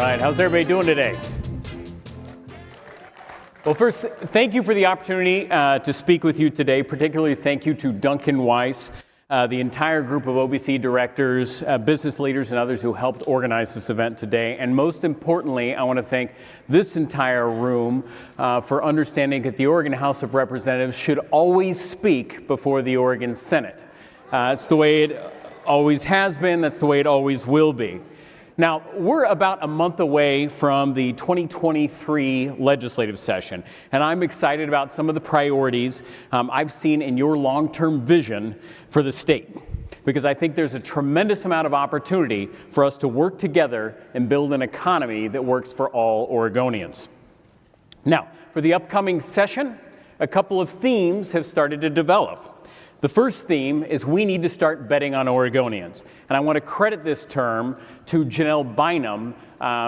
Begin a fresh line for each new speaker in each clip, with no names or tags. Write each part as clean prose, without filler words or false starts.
right, how's everybody doing today? Well, first, thank you for the opportunity to speak with you today. Particularly thank you to Duncan Weiss, the entire group of OBC directors, business leaders, and others who helped organize this event today. And most importantly, I want to thank this entire room for understanding that the Oregon House of Representatives should always speak before the Oregon Senate. It's the way it always has been. That's the way it always will be. Now, we're about a month away from the 2023 legislative session, and I'm excited about some of the priorities I've seen in your long-term vision for the state, because I think there's a tremendous amount of opportunity for us to work together and build an economy that works for all Oregonians. Now, for the upcoming session, a couple of themes have started to develop. The first theme is we need to start betting on Oregonians. And I want to credit this term to Janelle Bynum,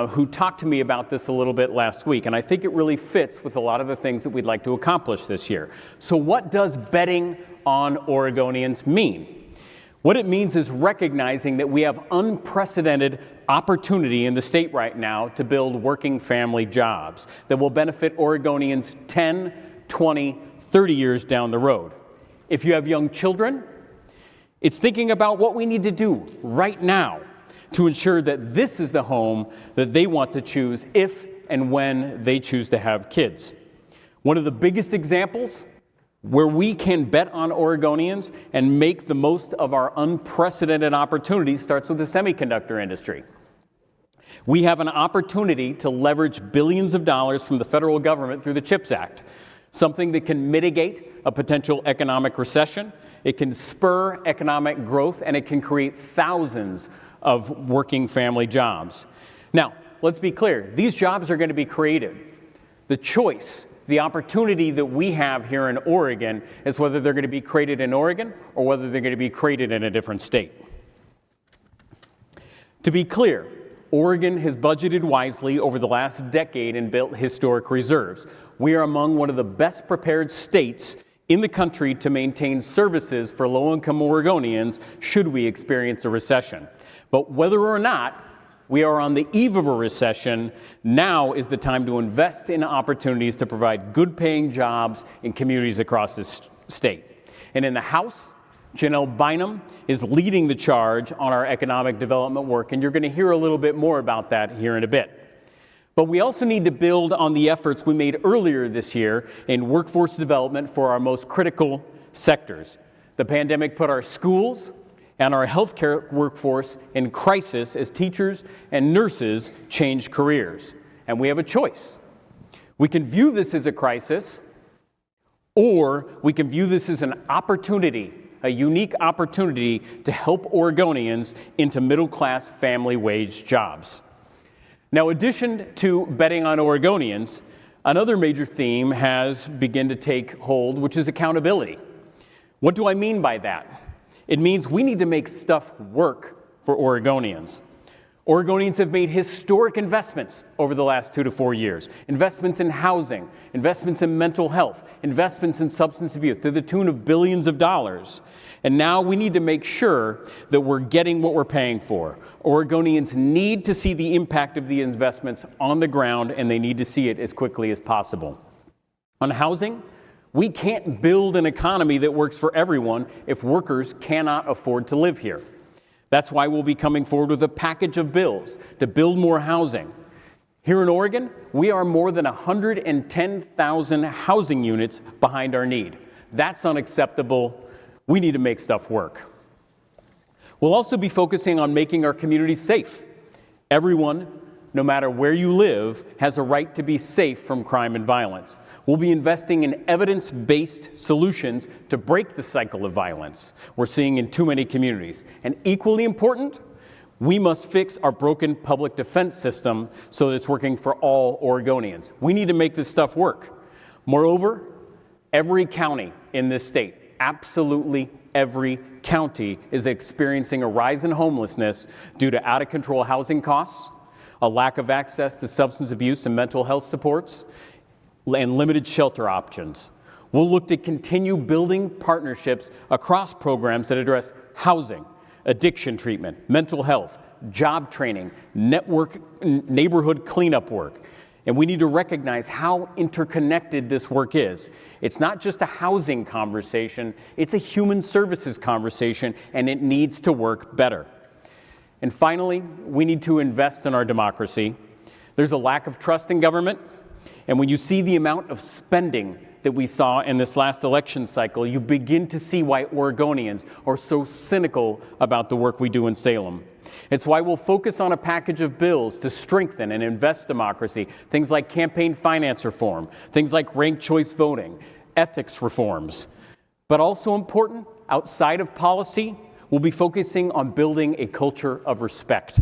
who talked to me about this a little bit last week. And I think it really fits with a lot of the things that we'd like to accomplish this year. So what does betting on Oregonians mean? What it means is recognizing that we have unprecedented opportunity in the state right now to build working family jobs that will benefit Oregonians 10, 20, 30 years down the road. If you have young children, it's thinking about what we need to do right now to ensure that this is the home that they want to choose if and when they choose to have kids. One of the biggest examples where we can bet on Oregonians and make the most of our unprecedented opportunities starts with the semiconductor industry. We have an opportunity to leverage billions of dollars from the federal government through the CHIPS Act. Something that can mitigate a potential economic recession, it can spur economic growth, and it can create thousands of working family jobs. Now, let's be clear, these jobs are going to be created. The choice, the opportunity that we have here in Oregon is whether they're going to be created in Oregon or whether they're going to be created in a different state. To be clear, Oregon has budgeted wisely over the last decade and built historic reserves. We are among one of the best prepared states in the country to maintain services for low-income Oregonians should we experience a recession. But whether or not we are on the eve of a recession, now is the time to invest in opportunities to provide good-paying jobs in communities across this state. And in the House, Janelle Bynum is leading the charge on our economic development work, and you're going to hear a little bit more about that here in a bit. But we also need to build on the efforts we made earlier this year in workforce development for our most critical sectors. The pandemic put our schools and our healthcare workforce in crisis as teachers and nurses changed careers. And we have a choice. We can view this as a crisis, or we can view this as an opportunity, a unique opportunity to help Oregonians into middle-class family wage jobs. Now, in addition to betting on Oregonians, another major theme has begun to take hold, which is accountability. What do I mean by that? It means we need to make stuff work for Oregonians. Oregonians have made historic investments over the last 2 to 4 years. Investments in housing, investments in mental health, investments in substance abuse to the tune of billions of dollars. And now we need to make sure that we're getting what we're paying for. Oregonians need to see the impact of the investments on the ground, and they need to see it as quickly as possible. On housing, we can't build an economy that works for everyone if workers cannot afford to live here. That's why we'll be coming forward with a package of bills to build more housing. Here in Oregon, we are more than 110,000 housing units behind our need. That's unacceptable. We need to make stuff work. We'll also be focusing on making our communities safe. Everyone, no matter where you live, has a right to be safe from crime and violence. We'll be investing in evidence-based solutions to break the cycle of violence we're seeing in too many communities. And equally important, we must fix our broken public defense system so that it's working for all Oregonians. We need to make this stuff work. Moreover, every county in this state, absolutely every county, is experiencing a rise in homelessness due to out-of-control housing costs, a lack of access to substance abuse and mental health supports, and limited shelter options. We'll look to continue building partnerships across programs that address housing, addiction treatment, mental health, job training, neighborhood cleanup work. And we need to recognize how interconnected this work is. It's not just a housing conversation, it's a human services conversation, and it needs to work better. And finally, we need to invest in our democracy. There's a lack of trust in government, and when you see the amount of spending that we saw in this last election cycle, you begin to see why Oregonians are so cynical about the work we do in Salem. It's why we'll focus on a package of bills to strengthen and invest democracy, things like campaign finance reform, things like ranked choice voting, ethics reforms. But also important, outside of policy, we'll be focusing on building a culture of respect.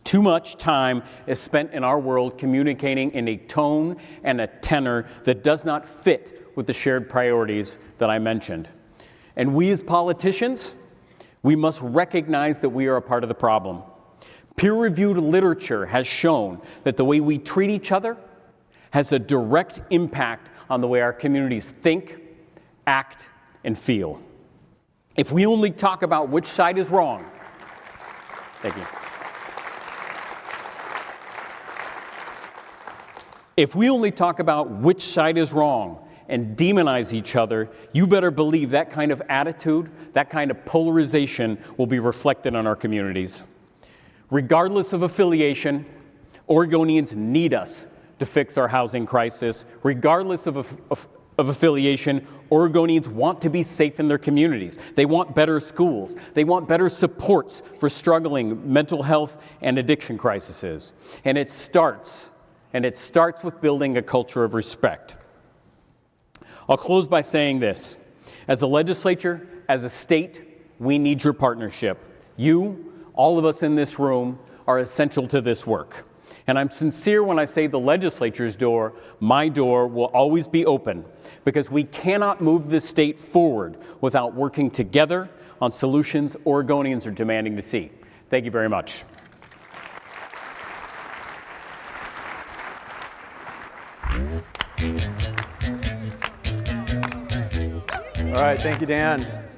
Too much time is spent in our world communicating in a tone and a tenor that does not fit with the shared priorities that I mentioned. And we as politicians, we must recognize that we are a part of the problem. Peer-reviewed literature has shown that the way we treat each other has a direct impact on the way our communities think, act, and feel. If we only talk about which side is wrong, thank you. If we only talk about which side is wrong and demonize each other, you better believe that kind of attitude, that kind of polarization will be reflected on our communities. Regardless of affiliation, Oregonians need us to fix our housing crisis. Regardless of affiliation, Oregonians want to be safe in their communities. They want better schools. They want better supports for struggling mental health and addiction crises. And it starts with building a culture of respect. I'll close by saying this. As a legislature, as a state, we need your partnership. You, all of us in this room, are essential to this work. And I'm sincere when I say the legislature's door, my door will always be open, because we cannot move this state forward without working together on solutions Oregonians are demanding to see. Thank you very much.
All right, thank you, Dan.